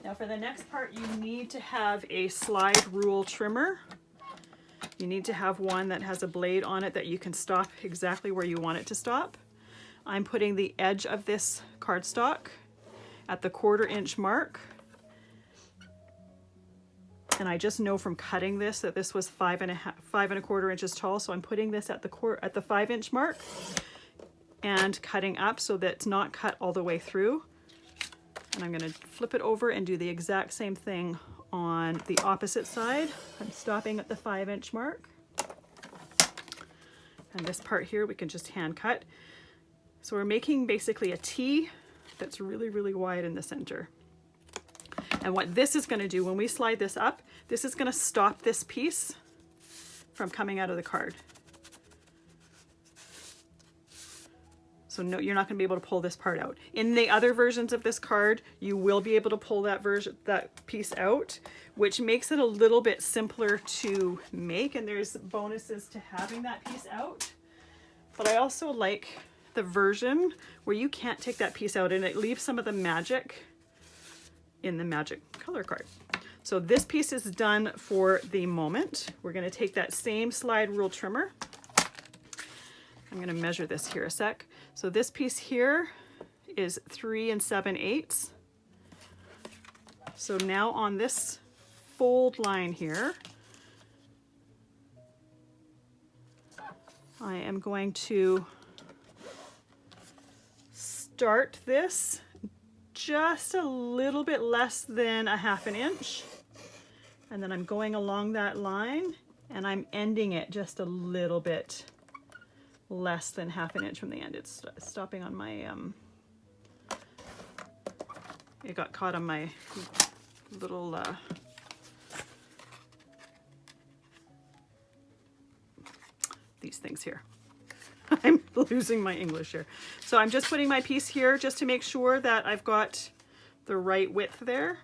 Now for the next part, you need to have a slide rule trimmer. You need to have one that has a blade on it that you can stop exactly where you want it to stop. I'm putting the edge of this cardstock at the 1/4 inch mark. And I just know from cutting this that this was 5 1/4 inches tall. So I'm putting this at the 5 inch mark and cutting up so that it's not cut all the way through. And I'm going to flip it over and do the exact same thing on the opposite side. I'm stopping at the 5 inch mark. And this part here we can just hand cut. So we're making basically a T that's really, really wide in the center. And what this is going to do when we slide this up, this is going to stop this piece from coming out of the card. So no, you're not going to be able to pull this part out. In the other versions of this card, you will be able to pull that piece out, which makes it a little bit simpler to make. And there's bonuses to having that piece out. But I also like the version where you can't take that piece out and it leaves some of the magic in the magic color card. So this piece is done for the moment. We're going to take that same slide rule trimmer. I'm going to measure this here a sec. So this piece here is 3 7/8. So now on this fold line here, I am going to start this just a little bit less than a 1/2 inch. And then I'm going along that line and I'm ending it just a little bit less than 1/2 inch from the end. It's stopping on my, it got caught on my little, these things here. I'm losing my English here. So I'm just putting my piece here just to make sure that I've got the right width there.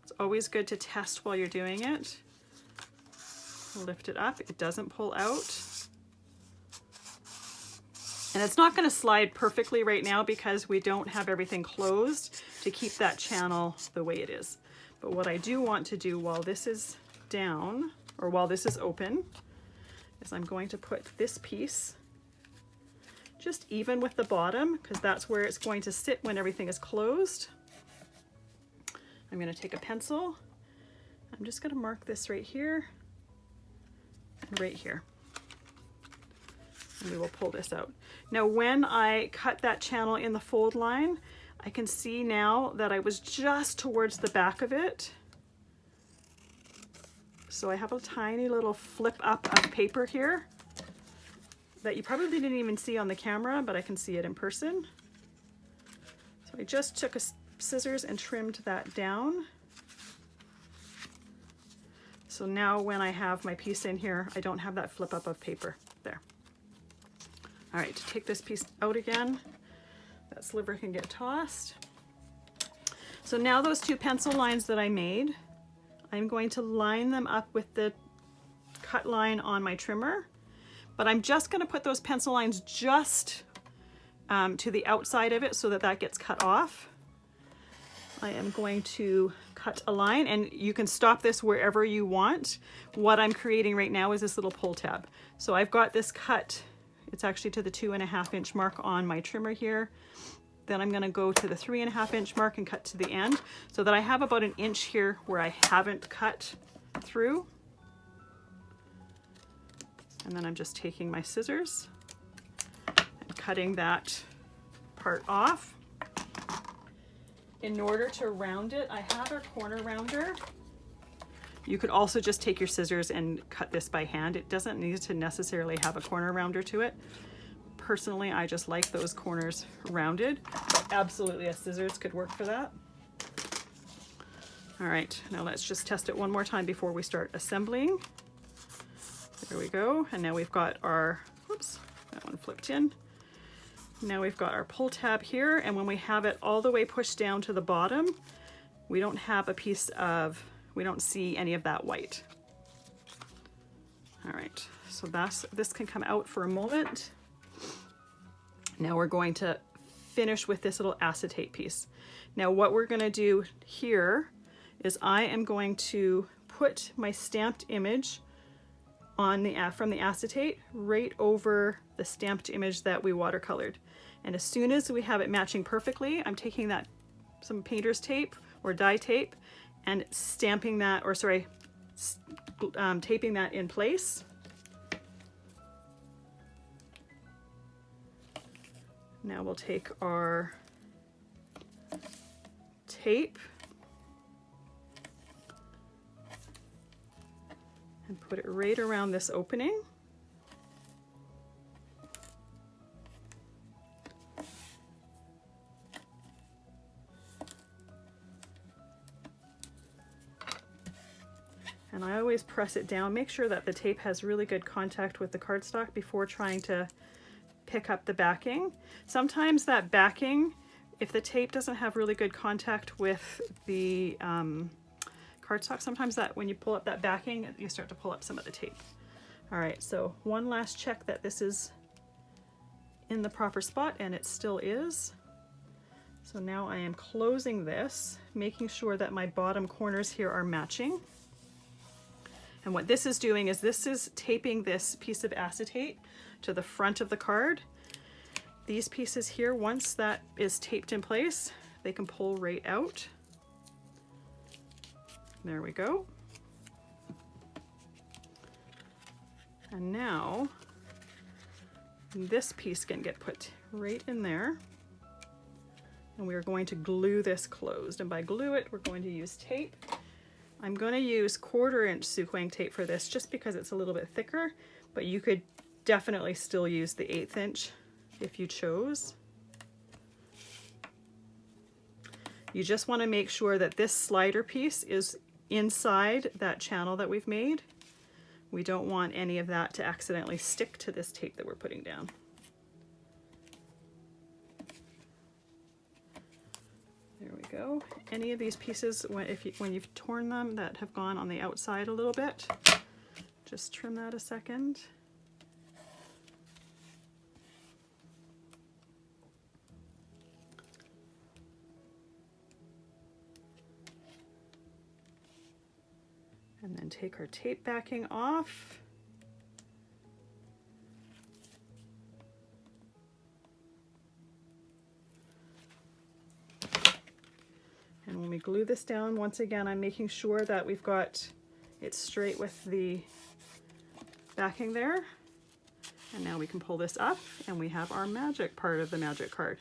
It's always good to test while you're doing it. Lift it up, it doesn't pull out. And it's not going to slide perfectly right now because we don't have everything closed to keep that channel the way it is. But what I do want to do while this is down, or while this is open, is I'm going to put this piece just even with the bottom, because that's where it's going to sit when everything is closed. I'm going to take a pencil. I'm just going to mark this right here and right here. And we will pull this out. Now when I cut that channel in the fold line, I can see now that I was just towards the back of it. So I have a tiny little flip up of paper here that you probably didn't even see on the camera, but I can see it in person. So I just took a scissors and trimmed that down. So now when I have my piece in here, I don't have that flip up of paper there. All right, to take this piece out again, that sliver can get tossed. So now those 2 pencil lines that I made, I'm going to line them up with the cut line on my trimmer, but I'm just going to put those pencil lines just to the outside of it so that that gets cut off. I am going to cut a line, and you can stop this wherever you want. What I'm creating right now is this little pull tab. So I've got this cut. It's actually to the 2.5 inch mark on my trimmer here. Then I'm going to go to the 3.5 inch mark and cut to the end so that I have about 1 inch here where I haven't cut through. And then I'm just taking my scissors and cutting that part off. In order to round it, I have a corner rounder. You could also just take your scissors and cut this by hand. It doesn't need to necessarily have a corner rounder to it. Personally, I just like those corners rounded. Absolutely, a scissors could work for that. All right, now let's just test it one more time before we start assembling. There we go. And now we've got our, whoops, that one flipped in. Now we've got our pull tab here, and when we have it all the way pushed down to the bottom, we don't have a piece of, we don't see any of that white. All right, so this can come out for a moment. Now we're going to finish with this little acetate piece. Now what we're going to do here is I am going to put my stamped image on the from the acetate right over the stamped image that we watercolored. And as soon as we have it matching perfectly, I'm taking that some painter's tape or die tape and stamping that, or sorry, taping that in place. Now we'll take our tape and put it right around this opening. And I always press it down. Make sure that the tape has really good contact with the cardstock before trying to pick up the backing. Sometimes that backing, if the tape doesn't have really good contact with the cardstock, sometimes that when you pull up that backing, you start to pull up some of the tape. All right, so one last check that this is in the proper spot, and it still is. So now I am closing this, making sure that my bottom corners here are matching. And what this is doing is this is taping this piece of acetate to the front of the card. These pieces here, once that is taped in place, they can pull right out. There we go. And now this piece can get put right in there. And we are going to glue this closed. And by glue it, we're going to use tape. I'm going to use 1/4 inch Sukwang tape for this just because it's a little bit thicker, but you could definitely still use the 1/8 inch if you chose. You just want to make sure that this slider piece is inside that channel that we've made. We don't want any of that to accidentally stick to this tape that we're putting down. There we go. Any of these pieces, when you've torn them that have gone on the outside a little bit, just trim that a second. And then take our tape backing off. And when we glue this down, once again, I'm making sure that we've got it straight with the backing there. And now we can pull this up and we have our magic part of the magic card.